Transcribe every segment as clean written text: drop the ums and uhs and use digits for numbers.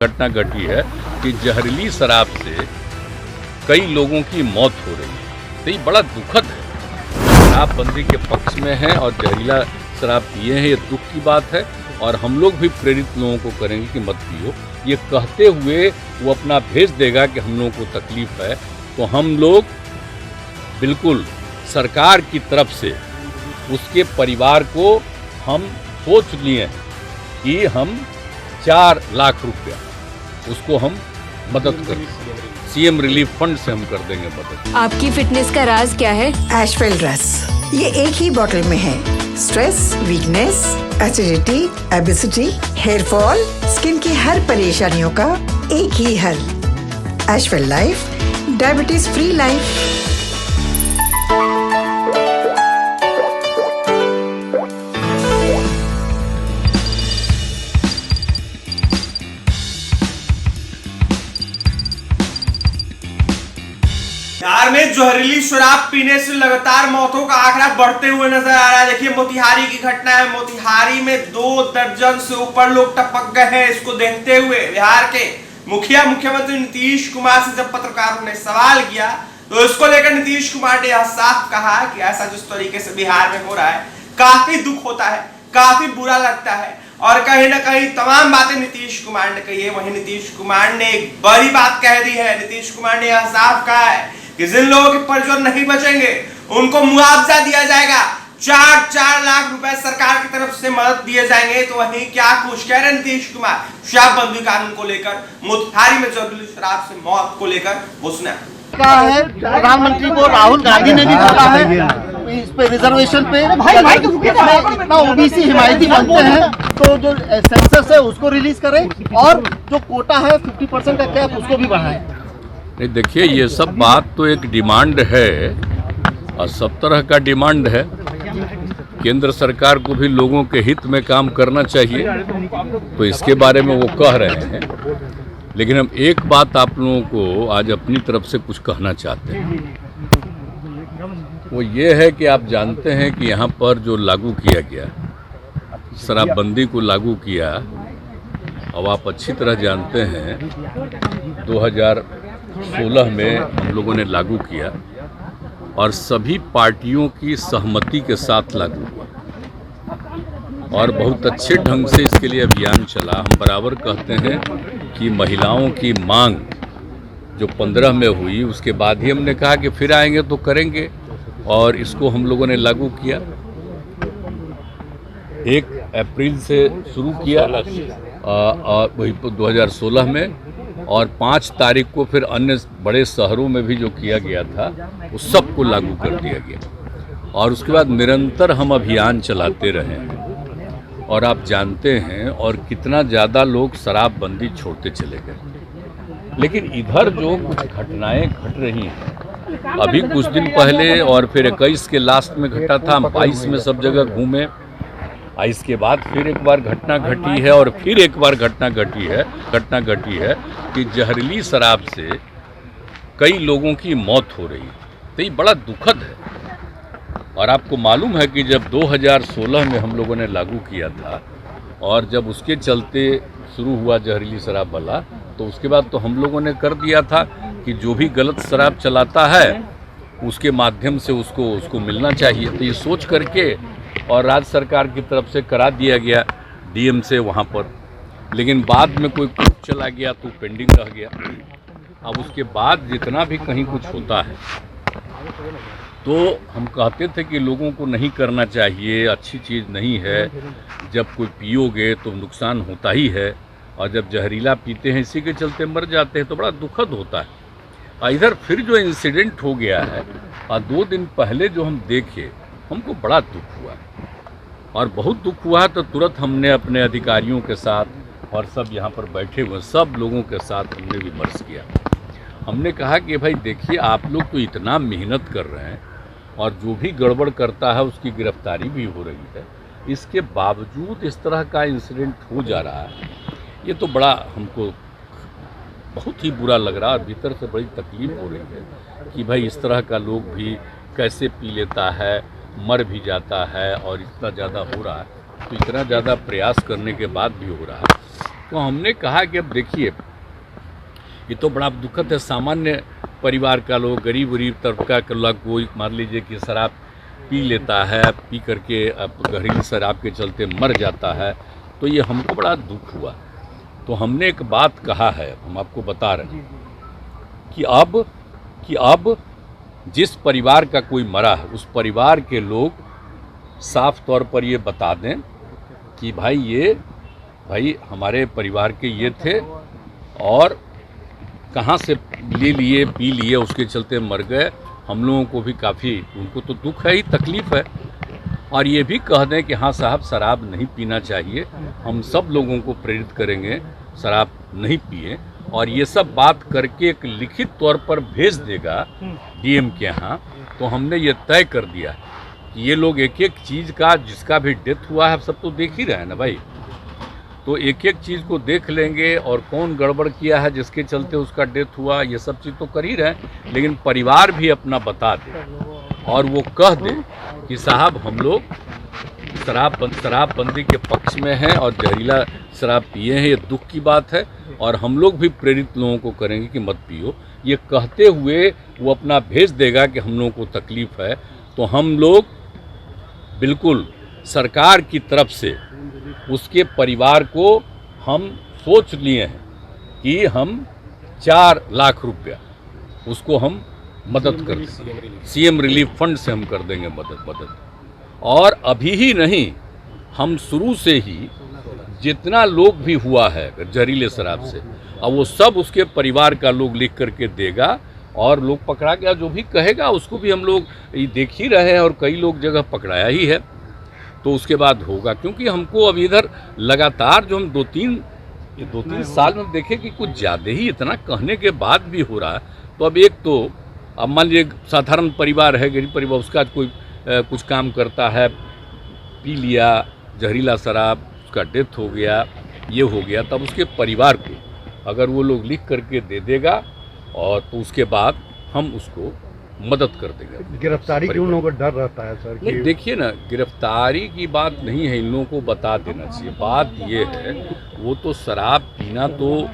घटना घटी है कि जहरीली शराब से कई लोगों की मौत हो रही है। तो ये बड़ा दुखद है। शराबबंदी के पक्ष में है और जहरीला शराब पिए हैं, ये दुख की बात है। और हम लोग भी प्रेरित लोगों को करेंगे कि मत पियो। ये कहते हुए वो अपना भेज देगा कि हम लोगों को तकलीफ है, तो हम लोग बिल्कुल सरकार की तरफ से उसके परिवार को हम सोच लिए हैं कि हम 4 लाख रुपया उसको हम मदद करें। सीएम रिलीफ फंड से हम कर देंगे मदद। आपकी फिटनेस का राज क्या है? एशवेल रस, ये एक ही बोतल में है। Stress, weakness, acidity, obesity, hair fall, skin की हर परेशानियों का एक ही हल। एशवेल life, diabetes free life. Bihar में जहरीली शराब पीने से लगातार मौतों का आंकड़ा बढ़ते हुए नजर आ रहा है। देखिए, मोतिहारी की घटना है। मोतिहारी में 2 दर्जन से ऊपर लोग टपक गए हैं। इसको देखते हुए बिहार के मुख्यमंत्री नीतीश कुमार से जब पत्रकारों ने सवाल किया तो इसको लेकर नीतीश कुमार ने यह साफ कहा कि ऐसा जिस तरीके से बिहार में हो रहा है, काफी दुख होता है, काफी बुरा लगता है। और कहीं ना कहीं तमाम बातें नीतीश कुमार ने कही है। वहीं नीतीश कुमार ने एक बड़ी बात कह दी है। नीतीश कुमार ने यह साफ कहा है कि जिन लोगों के परिजन नहीं बचेंगे उनको मुआवजा दिया जाएगा। 4 लाख रुपए सरकार की तरफ से मदद दिए जाएंगे। तो वहीं क्या कुछ कह रहे नीतीश कुमार शराबबंदी कानून को लेकर, मोतिहारी में जहरीली शराब से मौत को लेकर, वो सुना है। प्रधानमंत्री को राहुल गांधी ने भी बोला है इस पे रिजर्वेशन पे इतना ओबीसी हिमायती बनते हैं तो जो सेंसस है उसको रिलीज करें और जो कोटा है 50% का कैप उसको भी बढ़ाएं। नहीं, देखिए, ये सब बात तो एक डिमांड है और सब तरह का डिमांड है। केंद्र सरकार को भी लोगों के हित में काम करना चाहिए, तो इसके बारे में वो कह रहे हैं। लेकिन हम एक बात आप लोगों को आज अपनी तरफ से कुछ कहना चाहते हैं। वो ये है कि आप जानते हैं कि यहाँ पर जो लागू किया गया, शराबबंदी को लागू किया, अब आप अच्छी तरह जानते हैं 2016 में हम लोगों ने लागू किया और सभी पार्टियों की सहमति के साथ लागू हुआ और बहुत अच्छे ढंग से इसके लिए अभियान चला। हम बराबर कहते हैं कि महिलाओं की मांग जो 15 में हुई, उसके बाद ही हमने कहा कि फिर आएंगे तो करेंगे और इसको हम लोगों ने लागू किया। 1 अप्रैल से शुरू किया वही 2016 में और 5 तारीख को फिर अन्य बड़े शहरों में भी जो किया गया था उस सबको लागू कर दिया गया और उसके बाद निरंतर हम अभियान चलाते रहे हैं। और आप जानते हैं और कितना ज़्यादा लोग शराबबंदी छोड़ते चले गए। लेकिन इधर जो कुछ घटनाएं घट रही हैं, अभी कुछ दिन पहले और फिर 21 के लास्ट में घटा था, हम 22 में सब जगह घूमे, इसके बाद फिर एक बार घटना घटी है और फिर एक बार घटना घटी है कि जहरीली शराब से कई लोगों की मौत हो रही है। तो ये बड़ा दुखद है। और आपको मालूम है कि जब 2016 में हम लोगों ने लागू किया था और जब उसके चलते शुरू हुआ जहरीली शराब वाला, तो उसके बाद तो हम लोगों ने कर दिया था कि जो भी गलत शराब चलाता है उसके माध्यम से उसको मिलना चाहिए। तो ये सोच करके और राज्य सरकार की तरफ से करा दिया गया डीएम से वहाँ पर। लेकिन बाद में कोई कुछ चला गया तो पेंडिंग रह गया। अब उसके बाद जितना भी कहीं कुछ होता है तो हम कहते थे कि लोगों को नहीं करना चाहिए, अच्छी चीज़ नहीं है। जब कोई पियोगे तो नुकसान होता ही है और जब जहरीला पीते हैं इसी के चलते मर जाते हैं तो बड़ा दुखद होता है। इधर फिर जो इंसिडेंट हो गया है और 2 दिन पहले जो हम देखे, हमको बड़ा दुख हुआ और बहुत दुख हुआ। तो तुरंत हमने अपने अधिकारियों के साथ और सब यहाँ पर बैठे हुए सब लोगों के साथ हमने विमर्श किया। हमने कहा कि भाई देखिए, आप लोग तो इतना मेहनत कर रहे हैं और जो भी गड़बड़ करता है उसकी गिरफ्तारी भी हो रही है, इसके बावजूद इस तरह का इंसिडेंट हो जा रहा है। ये तो बड़ा हमको बहुत ही बुरा लग रहा है। भीतर से बड़ी तकलीफ हो रही है कि भाई इस तरह का लोग भी कैसे पी लेता है, मर भी जाता है और इतना ज़्यादा हो रहा है। तो इतना ज़्यादा प्रयास करने के बाद भी हो रहा है। तो हमने कहा कि अब देखिए, ये तो बड़ा दुखद है, सामान्य परिवार का लोग, गरीब तबका का लोग, कोई मान लीजिए कि शराब पी लेता है, पी करके अब घरेलू शराब के चलते मर जाता है, तो ये हमको बड़ा दुख हुआ। तो हमने एक बात कहा है, हम आपको बता रहे हैं कि अब जिस परिवार का कोई मरा है उस परिवार के लोग साफ तौर पर ये बता दें कि भाई हमारे परिवार के ये थे और कहाँ से ले लिए, पी लिए, उसके चलते मर गए। हम लोगों को भी काफ़ी, उनको तो दुख है ही, तकलीफ़ है। और ये भी कह दें कि हाँ साहब, शराब नहीं पीना चाहिए, हम सब लोगों को प्रेरित करेंगे शराब नहीं पिए। और ये सब बात करके एक लिखित तौर पर भेज देगा डीएम के यहाँ। तो हमने ये तय कर दिया कि ये लोग एक एक चीज़ का, जिसका भी डेथ हुआ है, सब तो देख ही रहे हैं ना भाई, तो एक एक चीज़ को देख लेंगे और कौन गड़बड़ किया है जिसके चलते उसका डेथ हुआ, ये सब चीज़ तो कर ही रहे हैं। लेकिन परिवार भी अपना बता दे और वो कह दे कि साहब हम लोग शराबबंदी के पक्ष में हैं और जहरीला शराब पिए हैं, ये दुख की बात है। और हम लोग भी प्रेरित लोगों को करेंगे कि मत पियो। ये कहते हुए वो अपना भेज देगा कि हम लोगों को तकलीफ़ है। तो हम लोग बिल्कुल सरकार की तरफ से उसके परिवार को हम सोच लिए हैं कि हम 4 लाख रुपया उसको हम मदद कर देंगे, सीएम रिलीफ फंड से हम कर देंगे मदद। और अभी ही नहीं, हम शुरू से ही जितना लोग भी हुआ है जहरीले शराब से, अब वो सब उसके परिवार का लोग लिख करके देगा और लोग पकड़ा गया जो भी कहेगा उसको भी हम लोग देख ही रहे हैं और कई लोग जगह पकड़ाया ही है। तो उसके बाद होगा, क्योंकि हमको अब इधर लगातार जो हम 2-3 साल में देखे कि कुछ ज़्यादा ही इतना कहने के बाद भी हो रहा है। तो अब एक तो अब मान लीजिए साधारण परिवार है, गरीब परिवार, उसका कोई कुछ काम करता है, पी लिया जहरीला शराब, उसका डेथ हो गया, ये हो गया, तब उसके परिवार को अगर वो लोग लिख करके दे देगा और तो उसके बाद हम उसको मदद कर देंगे। गिरफ्तारी की उन लोगों को डर रहता है सर? नहीं, देखिए ना, गिरफ्तारी की बात नहीं है, इन लोगों को बता देना चाहिए। बात ये है, वो तो शराब पीना तो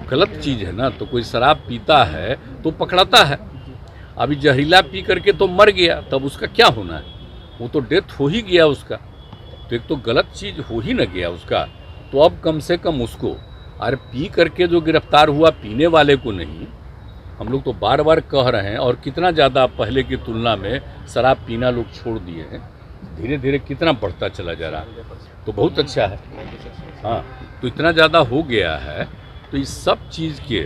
गलत चीज़ है ना, तो कोई शराब पीता है तो पकड़ाता है। अभी जहरीला पी करके तो मर गया, तब उसका क्या होना है? वो तो डेथ हो ही गया उसका, तो एक तो गलत चीज़ हो ही न गया उसका। तो अब कम से कम उसको, अरे पी करके जो गिरफ्तार हुआ, पीने वाले को नहीं। हम लोग तो बार बार कह रहे हैं, और कितना ज़्यादा पहले की तुलना में शराब पीना लोग छोड़ दिए हैं, धीरे धीरे कितना बढ़ता चला जा रहा है, तो बहुत अच्छा है। हाँ, तो इतना ज़्यादा हो गया है। तो इस सब चीज़ के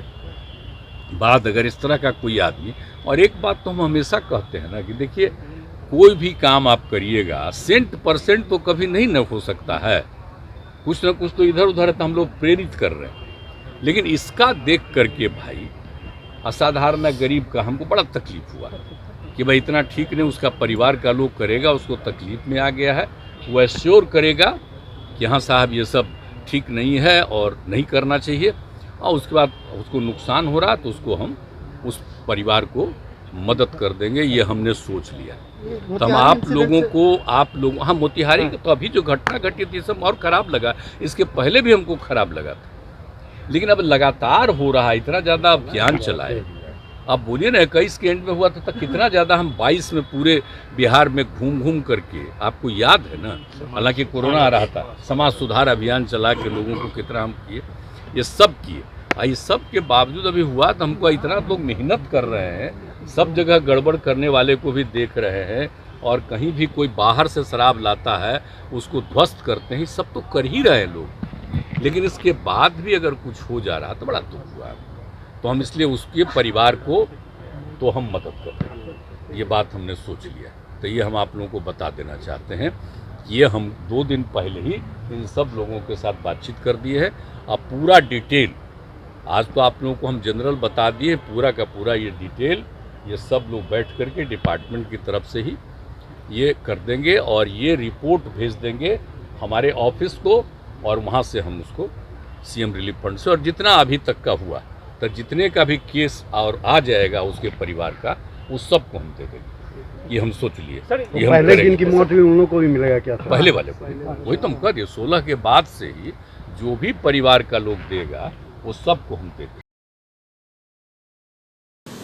बाद अगर इस तरह का कोई आदमी, और एक बात तो हम हमेशा कहते हैं ना कि देखिए, कोई भी काम आप करिएगा 100% तो कभी नहीं न हो सकता है, कुछ ना कुछ तो इधर उधर तो हम लोग प्रेरित कर रहे हैं। लेकिन इसका देख करके भाई, असाधारण गरीब का हमको बड़ा तकलीफ हुआ कि भाई इतना ठीक नहीं, उसका परिवार का लोग करेगा, उसको तकलीफ में आ गया है, वो एश्योर करेगा कि हाँ साहब ये सब ठीक नहीं है और नहीं करना चाहिए, और उसके बाद उसको नुकसान हो रहा तो उसको हम उस परिवार को मदद कर देंगे, ये हमने सोच लिया। तो हम आप लोग हाँ, मोतिहारी तो अभी जो घटना घटी थी सब और ख़राब लगा, इसके पहले भी हमको ख़राब लगा था, लेकिन अब लगातार हो रहा है, इतना ज़्यादा अभियान चला है। अब बोलिए ना 21 के एंड में हुआ था, कितना ज़्यादा हम 22 में पूरे बिहार में घूम करके, आपको याद है ना, हालांकि कोरोना आ रहा था, समाज सुधार अभियान चला के लोगों को कितना हम किए, ये सब किए। इस सब के बावजूद अभी हुआ तो हमको इतना लोग मेहनत कर रहे हैं, सब जगह गड़बड़ करने वाले को भी देख रहे हैं, और कहीं भी कोई बाहर से शराब लाता है उसको ध्वस्त करते हैं, सब तो कर ही रहे हैं लोग। लेकिन इसके बाद भी अगर कुछ हो जा रहा तो बड़ा दुख हुआ। तो हम इसलिए उसके परिवार को तो हम मदद कर रहे हैं, ये बात हमने सोच लिया। तो ये हम आप लोगों को बता देना चाहते हैं, ये हम 2 दिन पहले ही इन सब लोगों के साथ बातचीत कर दिए है। अब पूरा डिटेल, आज तो आप लोगों को हम जनरल बता दिए, पूरा का पूरा ये डिटेल ये सब लोग बैठ करके डिपार्टमेंट की तरफ से ही ये कर देंगे, और ये रिपोर्ट भेज देंगे हमारे ऑफिस को, और वहाँ से हम उसको सीएम रिलीफ फंड से, और जितना अभी तक का हुआ तो जितने का भी केस और आ जाएगा उसके परिवार का, उस सब को हम दे देंगे। ये हम सोच लिए। ये पहले दिन की मौत हुई उन लोगों को भी मिलेगा क्या? पहले वाले को, वही तो हम कह दिए, 16 के बाद से ही जो भी परिवार का लोग देगा वो सबको हम देंगे।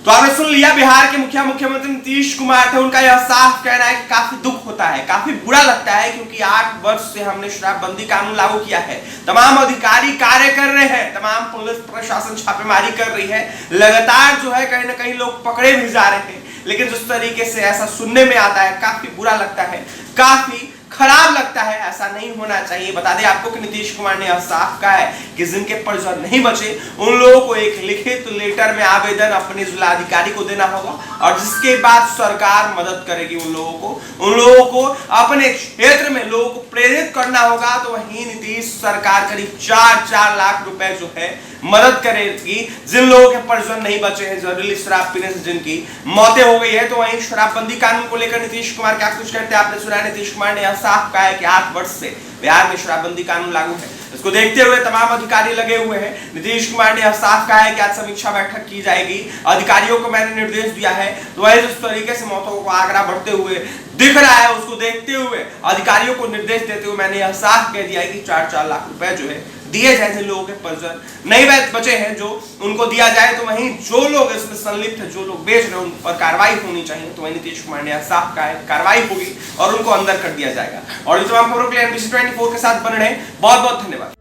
तो आपने सुन लिया, बिहार के मुख्यमंत्री नीतीश कुमार थे। उनका यह साफ कहना है कि काफी दुख होता है, काफी बुरा लगता है, क्योंकि 8 वर्ष से हमने शराबबंदी कानून लागू किया है। तमाम अधिकारी कार्य कर रहे हैं, तमाम पुलिस प्रशासन छापेमारी कर रही है, लगातार जो है कहीं ना कहीं लोग पकड़े भी जा रहे हैं। लेकिन जिस तरीके से ऐसा सुनने में आता है, काफी बुरा लगता है, काफी खराब लगता है। ऐसा नहीं होना चाहिए। बता दें आपको कि नीतीश कुमार ने यह साफ कहा है कि जिनके परिजन नहीं बचे उन लोगों को एक लिखित लेटर में आवेदन अपने जिलाधिकारी को देना होगा, और जिसके बाद सरकार मदद करेगी उन लोगों को अपने क्षेत्र में लोगों को प्रेरित करना होगा। तो वहीं नीतीश सरकार करीब 4 लाख रुपए जो है मदद करेगी जिन लोगों के परिजन नहीं बचे हैं, जहरीली शराब पीने से जिनकी मौतें हो गई है। तो वहीं शराबबंदी कानून को लेकर नीतीश कुमार क्या कुछ कहते हैं आपने सुना। नीतीश कुमार ने यह साफ कहा है कि 8 वर्ष से बिहार में शराबबंदी कानून लागू है। इसको देखते हुए तमाम अधिकारी लगे हुए हैं। नीतीश कुमार ने यह साफ कहा है कि आज समीक्षा बैठक की जाएगी, अधिकारियों को मैंने निर्देश दिया है। तो वही जिस तरीके से मौतों का आंकड़ा बढ़ते हुए दिख रहा है, उसको देखते हुए अधिकारियों को निर्देश देते हुए मैंने यह साफ कह दिया है कि 4 लाख रुपए जो है दिए जाए जिन लोगों के परिजन नहीं बचे हैं, जो उनको दिया जाए। तो वहीं जो लोग इसमें संलिप्त है, जो लोग बेच रहे हैं, उन पर कार्रवाई होनी चाहिए। तो वहीं नीतीश कुमार ने साफ कहा है कार्रवाई होगी और उनको अंदर कर दिया जाएगा। और इस तमाम खबरों के लिए NBC 24 के साथ बने रहें। बहुत बहुत धन्यवाद।